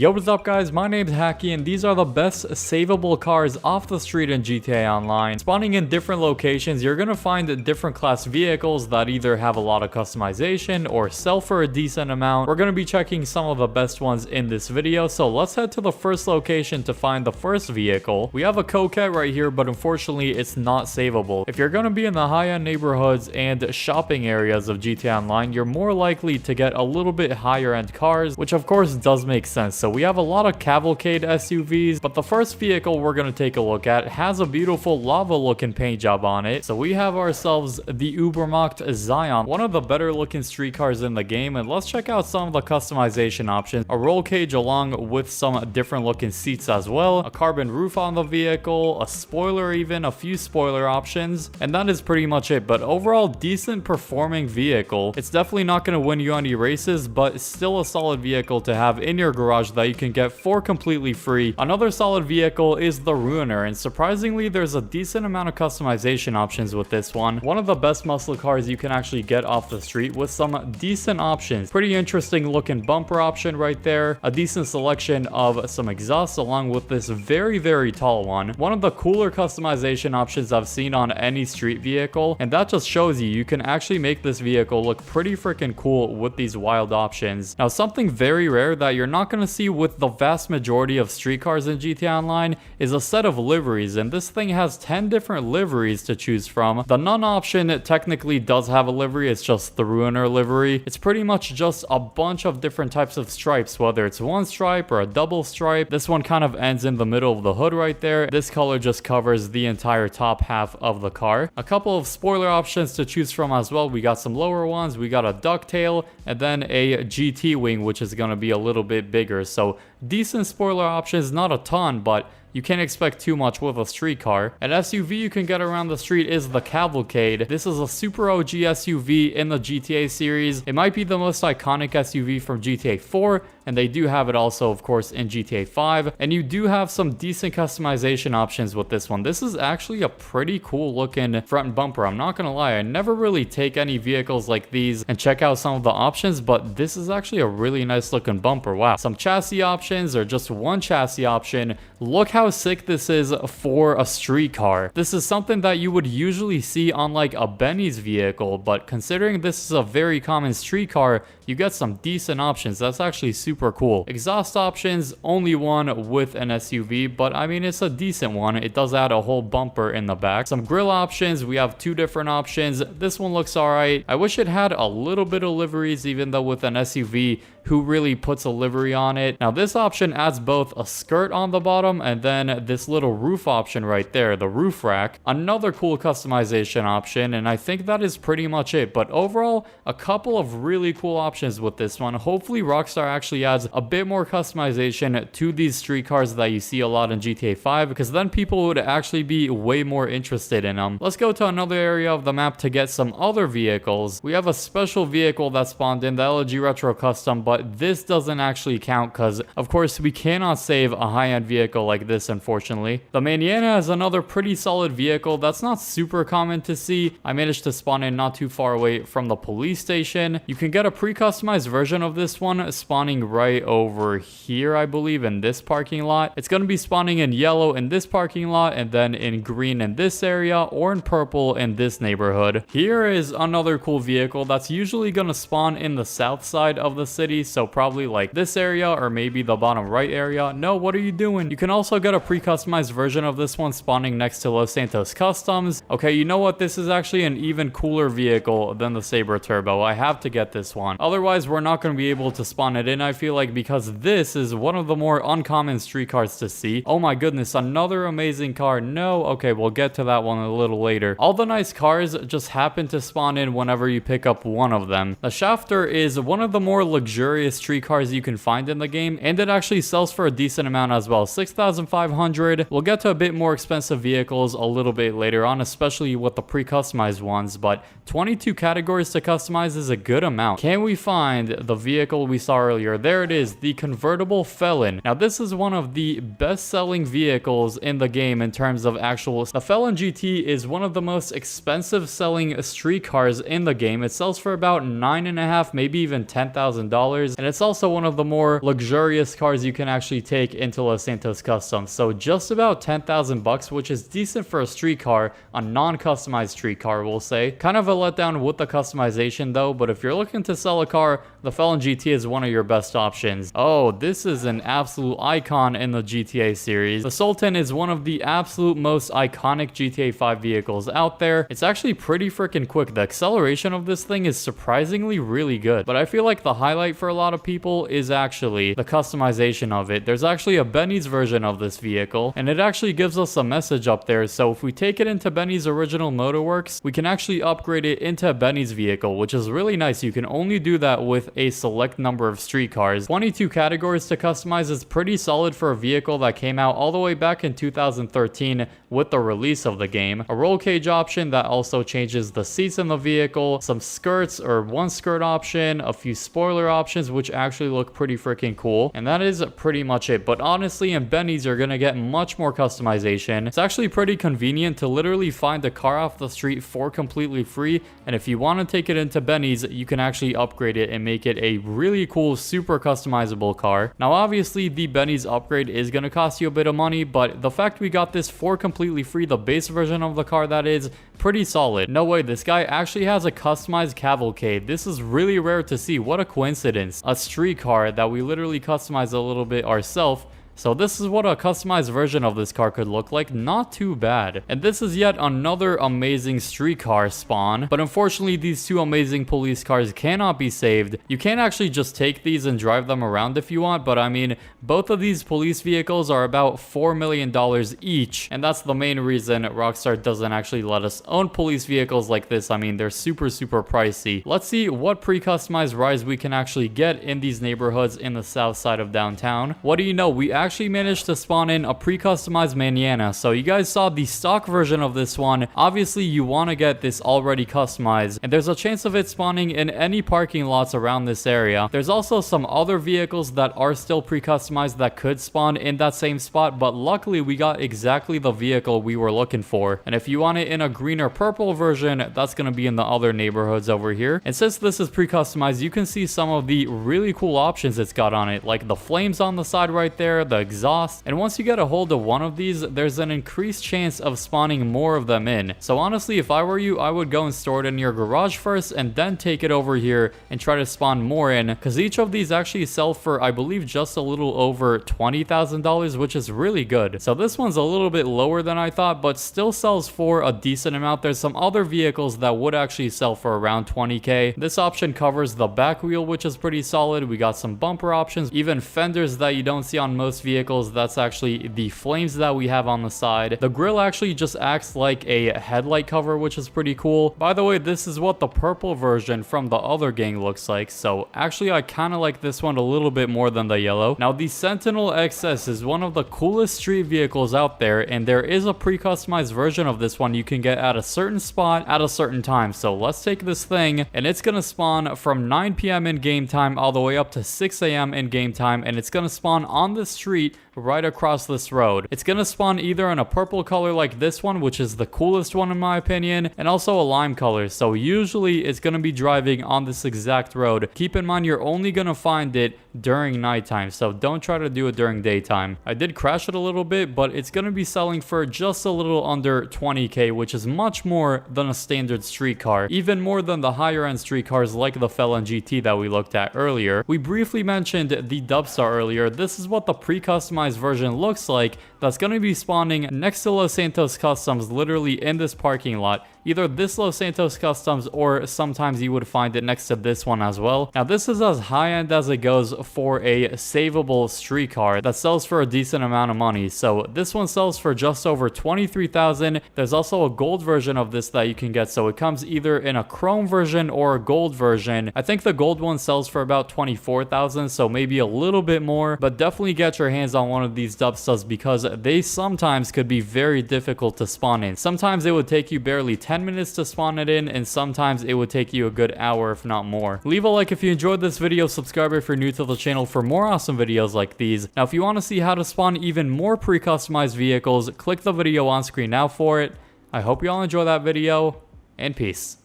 Yo, what's up guys, my name's Hakiii and these are the best savable cars off the street in GTA Online. Spawning in different locations, you're gonna find different class vehicles that either have a lot of customization or sell for a decent amount. We're gonna be checking some of the best ones in this video, so let's head to the first location to find the first vehicle. We have a Coquette right here, but unfortunately it's not savable. If you're gonna be in the high-end neighborhoods and shopping areas of GTA Online, you're more likely to get a little bit higher end cars, which of course does make sense. So we have a lot of Cavalcade SUVs, but the first vehicle we're going to take a look at has a beautiful lava looking paint job on it. So we have ourselves the Ubermacht Zion, one of the better looking street cars in the game, and let's check out some of the customization options. A roll cage along with some different looking seats as well, a carbon roof on the vehicle, a spoiler even, a few spoiler options, and that is pretty much it. But overall, decent performing vehicle. It's definitely not going to win you any races, but still a solid vehicle to have in your garage that you can get for completely free. Another solid vehicle is the Ruiner, and surprisingly there's a decent amount of customization options with this one. One of the best muscle cars you can actually get off the street with some decent options. Pretty interesting looking bumper option right there, a decent selection of some exhausts along with this very tall one. One of the cooler customization options I've seen on any street vehicle, and that just shows you can actually make this vehicle look pretty freaking cool with these wild options. Now, something very rare that you're not going to see with the vast majority of street cars in GTA Online is a set of liveries, and this thing has 10 different liveries to choose from. The none option technically does have a livery, it's just the Ruiner livery. It's pretty much just a bunch of different types of stripes, whether it's one stripe or a double stripe. This one kind of ends in the middle of the hood right there. This color just covers the entire top half of the car. A couple of spoiler options to choose from as well. We got some lower ones, we got a ducktail, and then a GT wing, which is going to be a little bit bigger. So decent spoiler options, not a ton, but you can't expect too much with a street car. An SUV you can get around the street is the Cavalcade. This is a super OG SUV in the GTA series. It might be the most iconic SUV from GTA 4, and they do have it also, of course, in GTA 5. And you do have some decent customization options with this one. This is actually a pretty cool looking front bumper. I'm not gonna lie, I never really take any vehicles like these and check out some of the options, but this is actually a really nice looking bumper. Wow. Some chassis options, or just one chassis option. Look how sick this is for a street car. This is something that you would usually see on like a Benny's vehicle, but considering this is a very common street car, you get some decent options. That's actually super cool. Exhaust options, only one with an SUV, but I mean, it's a decent one. It does add a whole bumper in the back. Some grill options, we have two different options. This one looks all right. I wish it had a little bit of liveries, even though with an SUV, who really puts a livery on it? Now, this option adds both a skirt on the bottom and then this little roof option right there, the roof rack. Another cool customization option, and I think that is pretty much it. But overall, a couple of really cool options with this one. Hopefully Rockstar actually adds a bit more customization to these street cars that you see a lot in GTA 5, because then people would actually be way more interested in them. Let's go to another area of the map to get some other vehicles. We have a special vehicle that spawned in, the LG Retro Custom, but this doesn't actually count because, of course, we cannot save a high-end vehicle like this, unfortunately. The Manana is another pretty solid vehicle that's not super common to see. I managed to spawn in not too far away from the police station. You can get a pre-customized version of this one spawning right over here, I believe, in this parking lot. It's going to be spawning in yellow in this parking lot, and then in green in this area, or in purple in this neighborhood. Here is another cool vehicle that's usually going to spawn in the south side of the city, so probably like this area or maybe the bottom right area. No, what are you doing? You can also get a pre-customized version of this one spawning next to Los Santos Customs. Okay, you know what? This is actually an even cooler vehicle than the Sabre Turbo. I have to get this one. Otherwise, we're not going to be able to spawn it in, I feel like, because this is one of the more uncommon street cars to see. Oh my goodness, another amazing car. No, okay, we'll get to that one a little later. All the nice cars just happen to spawn in whenever you pick up one of them. The Shafter is one of the more luxurious street cars you can find in the game, and it actually sells for a decent amount as well, 6,500. We'll get to a bit more expensive vehicles a little bit later on, especially with the pre-customized ones, but 22 categories to customize is a good amount. Can we find the vehicle we saw earlier? There it is, the convertible Felon. Now, this is one of the best-selling vehicles in the game in terms of actuals. The Felon GT is one of the most expensive selling street cars in the game. It sells for about $9.5, maybe even $10,000. $10,000, and it's also one of the more luxurious cars you can actually take into Los Santos Customs. So just about 10,000 bucks, which is decent for a street car, a non-customized street car, we'll say. Kind of a letdown with the customization though, but if you're looking to sell a car, the Felon GT is one of your best options. Oh, this is an absolute icon in the GTA series. The Sultan is one of the absolute most iconic GTA 5 vehicles out there. It's actually pretty freaking quick. The acceleration of this thing is surprisingly really good, but I feel like the highlight for a lot of people is actually the customization of it. There's actually a Benny's version of this vehicle, and it actually gives us a message up there. So if we take it into Benny's original motorworks, we can actually upgrade it into Benny's vehicle, which is really nice. You can only do that with a select number of street cars. 22 categories to customize is pretty solid for a vehicle that came out all the way back in 2013 with the release of the game. A roll cage option that also changes the seats in the vehicle, some skirts or one skirt option, a few spoiler options which actually look pretty freaking cool, and that is pretty much it. But honestly, in Benny's you're gonna get much more customization. It's actually pretty convenient to literally find a car off the street for completely free, and if you want to take it into Benny's, you can actually upgrade it and make it a really cool, super customizable car. Now obviously the Benny's upgrade is going to cost you a bit of money, but the fact we got this for completely free, the base version of the car, that is pretty solid. No way, this guy actually has a customized Cavalcade. This is really rare to see. What a coincidence. A street car that we literally customized a little bit ourselves. So this is what a customized version of this car could look like. Not too bad. And this is yet another amazing street car spawn, but unfortunately these two amazing police cars cannot be saved. You can actually just take these and drive them around if you want, but I mean, both of these police vehicles are about $4 million each, and that's the main reason Rockstar doesn't actually let us own police vehicles like this. I mean, they're super pricey. Let's see what pre-customized rides we can actually get in these neighborhoods in the south side of downtown. What do you know, we actually managed to spawn in a pre-customized Manana. So you guys saw the stock version of this one. Obviously you want to get this already customized, and there's a chance of it spawning in any parking lots around this area. There's also some other vehicles that are still pre-customized that could spawn in that same spot, but luckily we got exactly the vehicle we were looking for. And if you want it in a green or purple version, that's going to be in the other neighborhoods over here. And since this is pre-customized, you can see some of the really cool options it's got on it, like the flames on the side right there, the exhaust, and once you get a hold of one of these, there's an increased chance of spawning more of them in. So honestly, if I were you, I would go and store it in your garage first and then take it over here and try to spawn more in, because each of these actually sell for, I believe, just a little over $20,000, which is really good. So this one's a little bit lower than I thought, but still sells for a decent amount. There's some other vehicles that would actually sell for around 20k. This option covers the back wheel, which is pretty solid. We got some bumper options, even fenders that you don't see on most vehicles. That's actually the flames that we have on the side. The grille actually just acts like a headlight cover, which is pretty cool. By the way, this is what the purple version from the other gang looks like, so actually I kind of like this one a little bit more than the yellow. Now the Sentinel XS is one of the coolest street vehicles out there, and there is a pre-customized version of this one you can get at a certain spot at a certain time. So let's take this thing, and it's gonna spawn from 9 p.m. in game time all the way up to 6 a.m. in game time, and it's gonna spawn on the street right across this road. It's gonna spawn either in a purple color like this one, which is the coolest one in my opinion, and also a lime color. So usually it's gonna be driving on this exact road. Keep in mind, you're only gonna find it during nighttime, so don't try to do it during daytime. I did crash it a little bit, but it's gonna be selling for just a little under 20k, which is much more than a standard street car, even more than the higher end street cars like the Felon GT that we looked at earlier. We briefly mentioned the Dubsta earlier. This is what the pre-customized version looks like. That's going to be spawning next to Los Santos Customs, literally in this parking lot. Either this Los Santos Customs, or sometimes you would find it next to this one as well. Now this is as high end as it goes for a savable street car that sells for a decent amount of money. So this one sells for just over 23,000. There's also a gold version of this that you can get, so it comes either in a chrome version or a gold version. I think the gold one sells for about 24,000, so maybe a little bit more, but definitely get your hands on one of these Dubstas because they sometimes could be very difficult to spawn in. Sometimes it would take you barely 10 minutes to spawn it in, and sometimes it would take you a good hour, if not more. Leave a like if you enjoyed this video, subscribe if you're new to the channel for more awesome videos like these. Now if you want to see how to spawn even more pre-customized vehicles, click the video on screen now for it. I hope you all enjoy that video, and peace.